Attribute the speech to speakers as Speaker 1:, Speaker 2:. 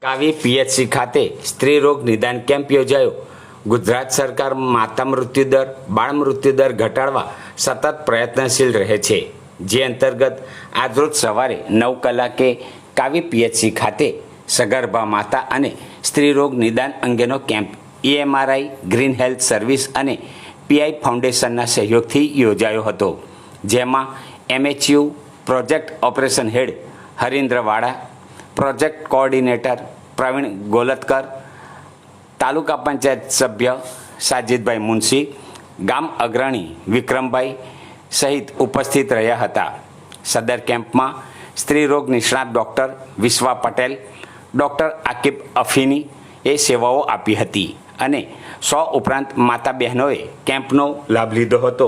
Speaker 1: કાવી PHC ખાતે સ્ત્રી રોગ નિદાન કેમ્પ યોજાયો। ગુજરાત સરકાર માતા મૃત્યુ દર, બાળ મૃત્યુ દર ઘટાડવા સતત પ્રયત્નશીલ રહે છે, જે અંતર્ગત આજરોજ સવારે 9 કલાકે કાવી પીએચસી ખાતે સગર્ભા માતા અને સ્ત્રી રોગ નિદાન અંગેનો camp EMRI, green health service અને PI ફાઉન્ડેશનના સહયોગથી યોજાયો હતો, જેમાં MHU પ્રોજેક્ટ ઓપરેશન હેડ હરીન્દ્ર વાડા, પ્રોજેક્ટ કોઓર્ડિનેટર પ્રવીણ ગોલતકર, તાલુકા પંચાયત સભ્ય સાજીદભાઈ મુનશી, ગામ અગ્રણી વિક્રમભાઈ સહિત ઉપસ્થિત રહ્યા હતા। સદર કેમ્પમાં સ્ત્રી રોગ નિષ્ણાત ડૉક્ટર વિશ્વા પટેલ, ડૉક્ટર આકિબ અફીની એ સેવાઓ આપી હતી અને 100 ઉપરાંત માતા બહેનોએ કેમ્પનો લાભ લીધો હતો।